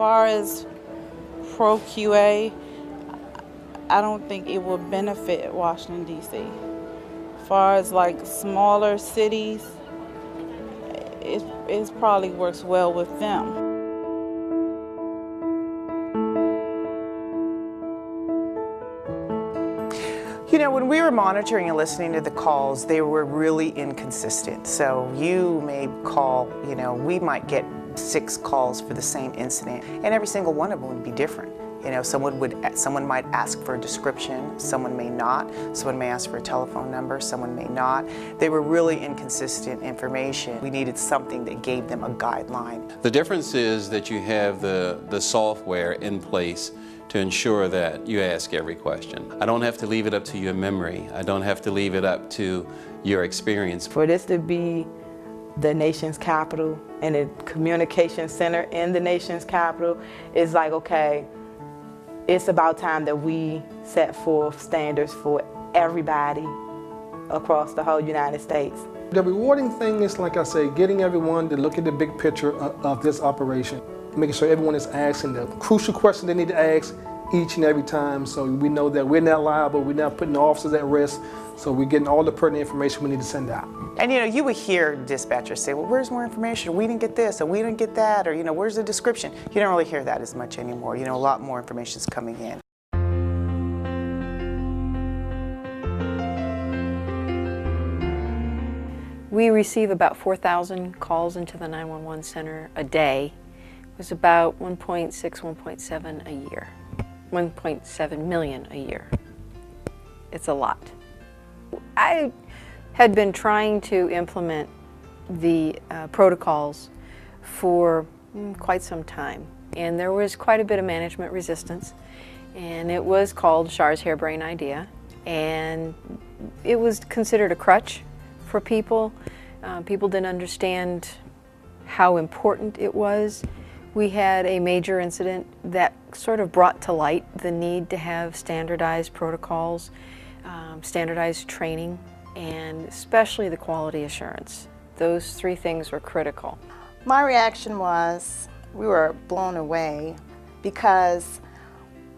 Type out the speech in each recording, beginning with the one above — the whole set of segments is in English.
far as pro QA, I don't think it will benefit Washington, D.C. As far as like smaller cities, it probably works well with them. You know, when we were monitoring and listening to the calls, they were really inconsistent. So you may call, you know, we might get 6 calls for the same incident, and every single one of them would be different. You know, someone might ask for a description, someone may not. Someone may ask for a telephone number, someone may not. They were really inconsistent information. We needed something that gave them a guideline. The difference is that you have the software in place to ensure that you ask every question. I don't have to leave it up to your memory. I don't have to leave it up to your experience. For this to be the nation's capital and a communication center in the nation's capital, it's like, okay, it's about time that we set forth standards for everybody across the whole United States. The rewarding thing is, like I say, getting everyone to look at the big picture of this operation, making sure everyone is asking the crucial questions they need to ask each and every time, so we know that we're not liable, we're not putting the officers at risk, so we're getting all the pertinent information we need to send out. And you know, you would hear dispatchers say, well, where's more information? We didn't get this, or we didn't get that, or you know, where's the description? You don't really hear that as much anymore. You know, a lot more information is coming in. We receive about 4,000 calls into the 911 center a day. It was about 1.6, 1.7 a year. 1.7 million a year. It's a lot. I had been trying to implement the protocols for quite some time, and there was quite a bit of management resistance, and it was called Char's harebrained idea, and it was considered a crutch for people. People didn't understand how important it was. We had a major incident that sort of brought to light the need to have standardized protocols, standardized training, and especially the quality assurance. Those 3 things were critical. My reaction was we were blown away, because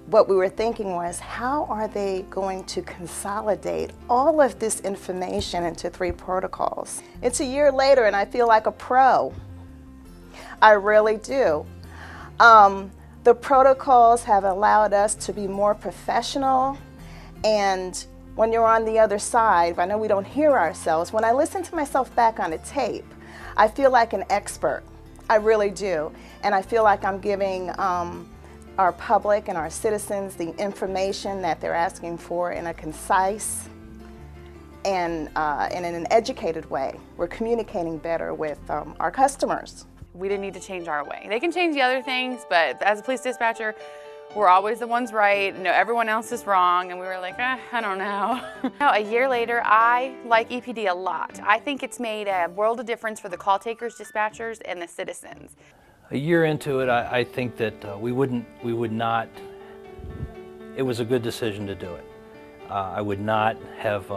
what we were thinking was, how are they going to consolidate all of this information into 3 protocols? It's a year later and I feel like a pro. I really do. The protocols have allowed us to be more professional, and when you're on the other side, I know we don't hear ourselves. When I listen to myself back on a tape, I feel like an expert. I really do. And I feel like I'm giving our public and our citizens the information that they're asking for in a concise and in an educated way. We're communicating better with our customers. We didn't need to change our way. They can change the other things, but as a police dispatcher, we're always the ones right. You know, everyone else is wrong, and we were like, I don't know. A year later, I like EPD a lot. I think it's made a world of difference for the call takers, dispatchers, and the citizens. A year into it, I think that we would not, it was a good decision to do it. I would not have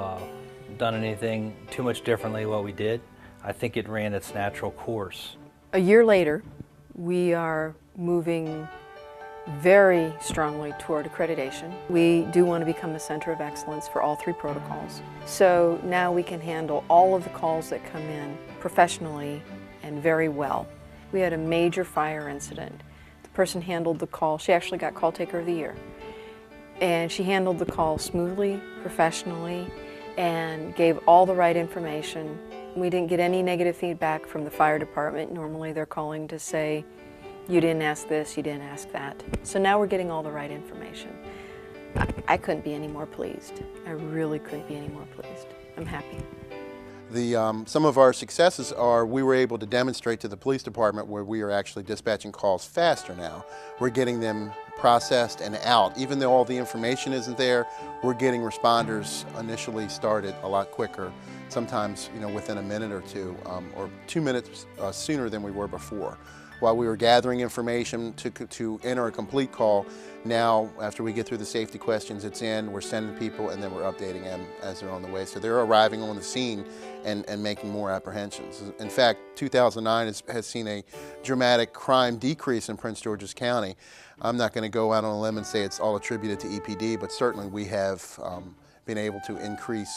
done anything too much differently what we did. I think it ran its natural course. A year later, we are moving very strongly toward accreditation. We do want to become a center of excellence for all 3 protocols. So now we can handle all of the calls that come in professionally and very well. We had a major fire incident. The person handled the call. She actually got Call Taker of the Year. And she handled the call smoothly, professionally, and gave all the right information. We didn't get any negative feedback from the fire department. Normally they're calling to say, you didn't ask this, you didn't ask that. So now we're getting all the right information. I couldn't be any more pleased. I really couldn't be any more pleased. I'm happy. Some of our successes are we were able to demonstrate to the police department where we are actually dispatching calls faster now. We're getting them processed and out. Even though all the information isn't there, we're getting responders initially started a lot quicker, sometimes within a minute or 2, or 2 minutes sooner than we were before. while we were gathering information to enter a complete call. Now, after we get through the safety questions, it's in, we're sending people, and then we're updating them as they're on the way. So they're arriving on the scene and making more apprehensions. In fact, 2009 has seen a dramatic crime decrease in Prince George's County. I'm not going to go out on a limb and say it's all attributed to EPD, but certainly we have been able to increase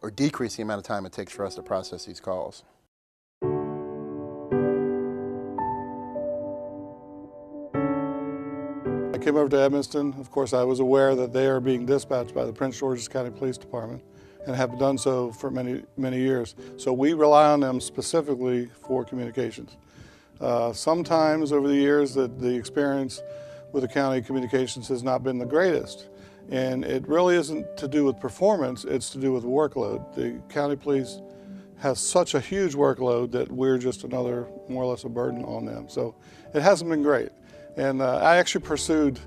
or decrease the amount of time it takes for us to process these calls. I came over to Evanston. Of course, I was aware that they are being dispatched by the Prince George's County Police Department and have done so for many, many years. So we rely on them specifically for communications. Sometimes over the years that the experience with the county communications has not been the greatest. And it really isn't to do with performance, it's to do with workload. The county police has such a huge workload that we're just another, more or less a burden on them. So it hasn't been great. And I actually pursued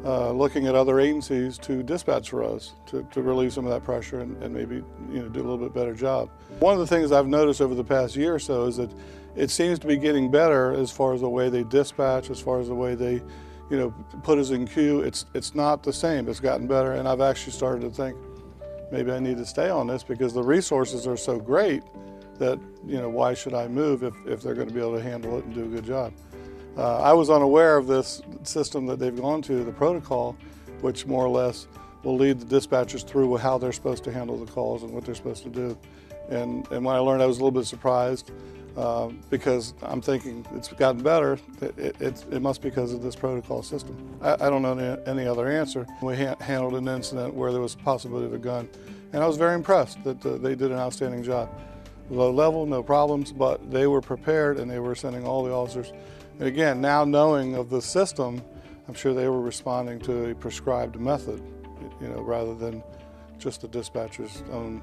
looking at other agencies to dispatch for us to relieve some of that pressure and maybe do a little bit better job. One of the things I've noticed over the past year or so is that it seems to be getting better as far as the way they dispatch, as far as the way they put us in queue. It's not the same, it's gotten better, and I've actually started to think maybe I need to stay on this because the resources are so great that, why should I move if they're going to be able to handle it and do a good job. I was unaware of this system that they've gone to, the protocol, which more or less will lead the dispatchers through how they're supposed to handle the calls and what they're supposed to do. And when I learned, I was a little bit surprised because I'm thinking it's gotten better. It must be because of this protocol system. I don't know any other answer. We handled an incident where there was a possibility of a gun, and I was very impressed that they did an outstanding job. Low level, no problems, but they were prepared and they were sending all the officers. And again, now knowing of the system, I'm sure they were responding to a prescribed method, rather than just the dispatcher's own